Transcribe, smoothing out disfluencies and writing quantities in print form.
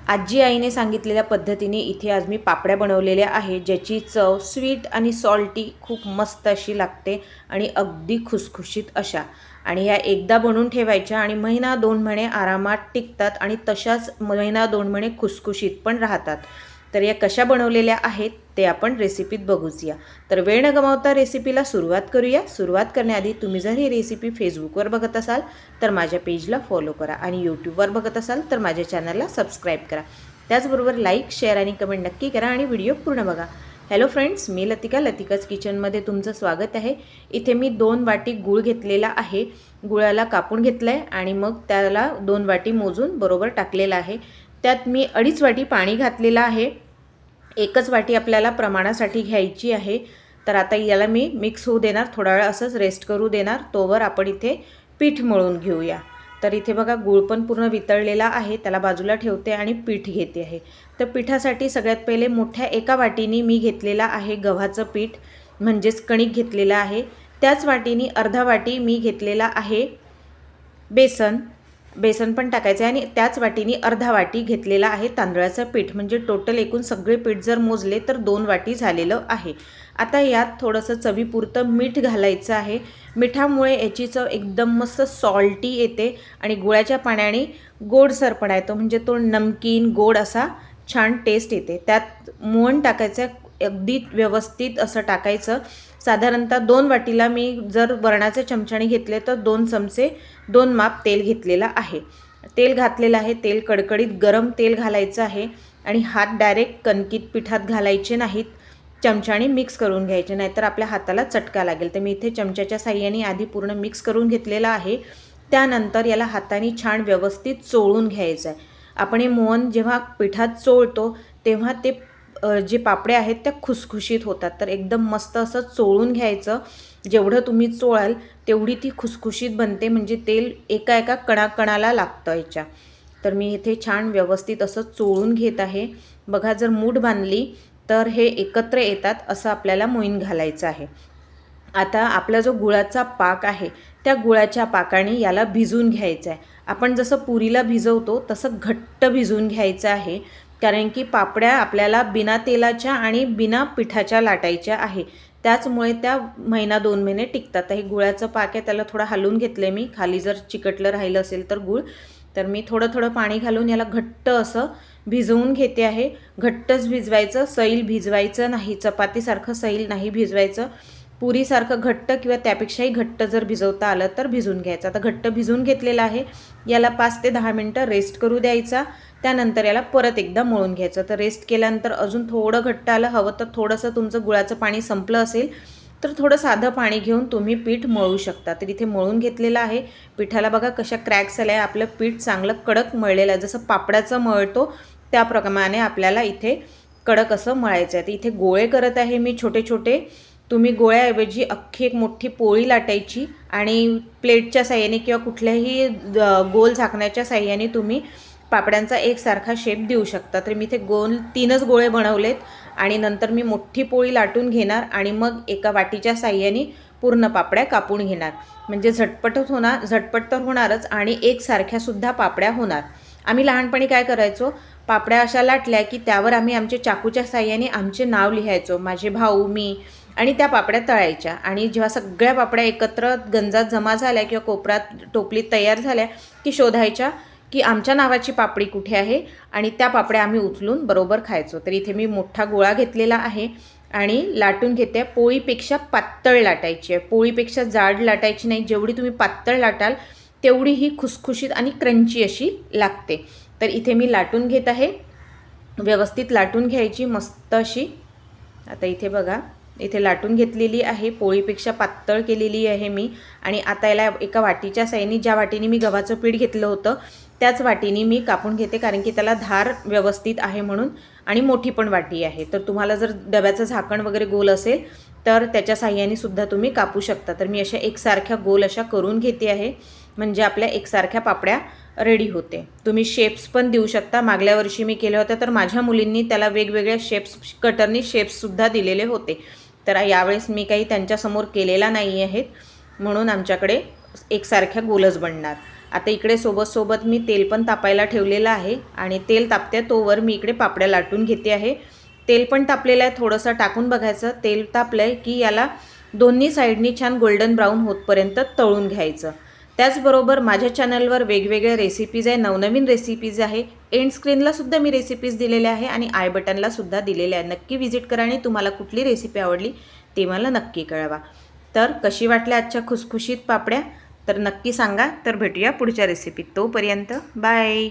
आजी आईने सांगितलेल्या पद्धतीने इथे आज मी पापड्या बनवलेल्या आहे, ज्याची चव स्वीट आणि सॉल्टी खूप मस्त अशी लागते आणि अगदी खुसखुशीत अशा. आणि ह्या एकदा बनवून ठेवायच्या आणि महिना 2 महिने आरामात टिकतात आणि तशाच महिना 2 महिने खुसखुशीत पण राहतात. तर या कशा बनवलेल्या आहेत ते आपण रेसिपीत बघूया. तर वेळ न गमावता रेसिपीला सुरुवात करूया. सुरुवात करण्याआधी तुम्ही जर ही रेसिपी फेसबुकवर बघत असाल तर माझ्या पेजला फॉलो करा आणि यूट्यूबवर बघत असाल तर माझ्या चॅनलला सबस्क्राईब करा. त्याचबरोबर लाईक, शेअर आणि कमेंट नक्की करा आणि व्हिडिओ पूर्ण बघा. हॅलो फ्रेंड्स, मी लतिका, लतिकाज किचनमध्ये तुमचं स्वागत आहे. इथे मी 2 वाटी गूळ घेतलेला आहे. गुळाला कापून घेतलं आहे आणि मग त्याला 2 वाटी मोजून बरोबर टाकलेला आहे. त्यात मी 2.5 वाटी पाणी घातलेलं आहे. 1च वाटी आपल्याला प्रमाणासाठी घ्यायची आहे. तर आता याला मी मिक्स होऊ देणार, थोडा वेळ असंच रेस्ट करू देणार. तोवर आपण इथे पीठ मळून घेऊया. तर इथे बघा गूळ पण पूर्ण वितळलेला आहे, त्याला बाजूला ठेवते आणि पीठ घेते आहे. तर पिठासाठी सगळ्यात पहिले मोठ्या एका वाटीने मी घेतलेला आहे गव्हाचं पीठ, म्हणजेच कणिक घेतलेलं आहे. त्याच वाटीने अर्धा वाटी मी घेतलेला आहे बेसन पण टाकायचं आहे आणि त्याच वाटीने अर्धा वाटी घेतलेला आहे तांदळाचं पीठ. म्हणजे टोटल एकूण सगळे पीठ जर मोजले तर 2 वाटी झालेलं आहे. आता यात थोडंसं चवीपुरतं मीठ घालायचं आहे. मिठामुळे याची चव एकदम मस्त सॉल्टी येते आणि गुळाच्या पाण्याने गोडसरपणा येतो, म्हणजे तो नमकीन गोड असा छान टेस्ट येते. त्यात मोहन टाकायचं, अगदी व्यवस्थित असं टाकायचं. साधारणतः 2 वाटीला मी जर वरणाचे चमच्याने घेतले तर 2 चमचे 2 माप तेल घेतलेला आहे. तेल घातलेलं आहे. तेल कडकडीत गरम तेल घालायचं आहे आणि हात डायरेक्ट कणकीत पिठात घालायचे नाहीत, चमच्याने मिक्स करून घ्यायचे, नाहीतर आपल्या हाताला चटका लागेल. तर मी इथे चमच्याच्या साहाय्याने आधी पूर्ण मिक्स करून घेतलेलं आहे. त्यानंतर याला हाताने छान व्यवस्थित चोळून घ्यायचं आहे. आपण हे मोहन जेव्हा पिठात चोळतो तेव्हा ते जे पापड्या आहेत त्या खुसखुशीत होतात. तर एकदम मस्त असं चोळून घ्यायचं. जेवढं तुम्ही चोळाल तेवढी ती खुसखुशीत बनते, म्हणजे तेल एका एका कणाकणाला लागतं याच्या. तर मी इथे छान व्यवस्थित असं चोळून घेत आहे. बघा, जर मूठ बांधली तर हे एकत्र येतात, असं आपल्याला मोहीन घालायचं आहे. आता आपला जो गुळाचा पाक आहे त्या गुळाच्या पाकाने याला भिजवून घ्यायचं आहे. आपण जसं पुरीला भिजवतो तसं घट्ट भिजवून घ्यायचं आहे, कारण की पापड्या आपल्याला बिना तेलाच्या आणि बिना पिठाच्या लाटायच्या आहे. त्याचमुळे त्या महिना 2 महिने टिकतात. हे गुळाचं पाक आहे, त्याला थोडं हलवून घेतलं आहे मी. खाली जर चिकटलं राहिलं असेल तर गूळ, तर मी थोडं थोडं पाणी घालून याला घट्ट असं भिजवून घेते आहे. घट्टच भिजवायचं, सैल भिजवायचं नाही, चपातीसारखं सैल नाही भिजवायचं. पुरीसारखं घट्ट किंवा त्यापेक्षाही घट्ट जर भिजवता आलं तर भिजवून घ्यायचं. आता घट्ट भिजवून घेतलेलं आहे. याला 5 ते 10 मिनटं रेस्ट करू द्यायचा. त्यानंतर याला परत एकदा मळून घ्यायचं. तर रेस्ट केल्यानंतर अजून थोडं घट्ट आलं, हवं तर थोडंसं तुमचं गुळाचं पाणी संपलं असेल तर थोडं साधं पाणी घेऊन तुम्ही पीठ मळू शकता. तर इथे मळून घेतलेलं आहे. पिठाला बघा कशा क्रॅक्स आल्या आहे. आपलं पीठ चांगलं कडक मळलेलं आहे, जसं पापडाचं मळतो त्याप्रमाणे आपल्याला इथे कडक असं मळायचं आहे. तर इथे गोळे करत आहे मी छोटे छोटे. तुम्ही गोळ्याऐवजी अख्खी एक मोठी पोळी लाटायची आणि प्लेटच्या साह्याने किंवा कुठल्याही गोल झाकण्याच्या साह्याने तुम्ही पापड्यांचा एकसारखा शेप देऊ शकता. तर मी इथे 3च गोळे बनवलेत आणि नंतर मी मोठी पोळी लाटून घेणार आणि मग एका वाटीच्या साह्याने पूर्ण पापड्या कापून घेणार. म्हणजे झटपट तर होणारच आणि एकसारख्यासुद्धा पापड्या होणार. आम्ही लहानपणी काय करायचो, पापड्या अशा लाटल्या की त्यावर आम्ही आमच्या चाकूच्या साह्याने आमचे नाव लिहायचो, माझे भाऊ, मी, आणि त्या पापड्या तळायच्या. आणि जेव्हा सगळ्या पापड्या एकत्र गंजात जमा झाल्या किंवा कोपऱ्यात टोपलीत तयार झाल्या की शोधायच्या की आमच्या नावाची पापडी कुठे आहे, आणि त्या पापड्या आम्ही उचलून बरोबर खायचो. तर इथे मी मोठा गोळा घेतलेला आहे आणि लाटून घेते. पोळीपेक्षा पातळ लाटायची आहे, पोळीपेक्षा जाड लाटायची नाही. जेवढी तुम्ही पातळ लाटाल तेवढी ही खुसखुशीत आणि क्रंची अशी लागते. तर इथे मी लाटून घेत आहे, व्यवस्थित लाटून घ्यायची मस्त अशी. आता इथे बघा, इथे लाटून घेतलेली आहे, पोळीपेक्षा पातळ केलेली आहे मी. आणि आता याला एका वाटीच्या साह्याने, ज्या वाटीने मी गव्हाचं पीठ घेतलं होतं त्याच वाटीने मी कापून घेते, कारण की त्याला धार व्यवस्थित आहे म्हणून, आणि मोठी पण वाटी आहे. तर तुम्हाला जर डब्याचं झाकण वगैरे गोल असेल तर त्याच्या साह्याने सुद्धा तुम्ही कापू शकता. तर मी अशा एकसारख्या गोल अशा करून घेते आहे, म्हणजे आपल्या एकसारख्या पापड्या रेडी होते. तुम्ही शेप्स पण देऊ शकता. मागल्या वर्षी मी केलं होतं तर माझ्या मुलींनी त्याला वेगवेगळ्या शेप्स, कटरनी शेप्ससुद्धा दिलेले होते. तर यावेळेस मी काही त्यांच्यासमोर केलेला नाही आहेत, म्हणून आमच्याकडे एकसारख्या गोलच बनणार. आता इकडे सोबत मी तेल पण तापायला ठेवलेलं आहे आणि तेल तापत्या तोवर मी इकडे पापड्या लाटून घेते आहे. तेल पण तापलेलं आहे, थोडंसं टाकून बघायचं. तेल तापलं आहे की याला दोन्ही साईडनी छान गोल्डन ब्राऊन होतपर्यंत तळून घ्यायचं. त्याचबरोबर माझ्या चॅनलवर वेगवेगळ्या रेसिपीज आहे, नवनवीन रेसिपीज आहे. एंड स्क्रीनला सुद्धा मी रेसिपीज दिलेल्या आहे आणि आय बटनला सुद्धा दिलेले आहे. नक्की व्हिजिट करा आणि तुम्हाला कुठली रेसिपी आवडली ते मला नक्की कळवा. तर कशी वाटल्या आजच्या खुसखुशीत पापड्या तर नक्की सांगा. तर भेटूया पुढच्या रेसिपीत. तोपर्यंत बाय.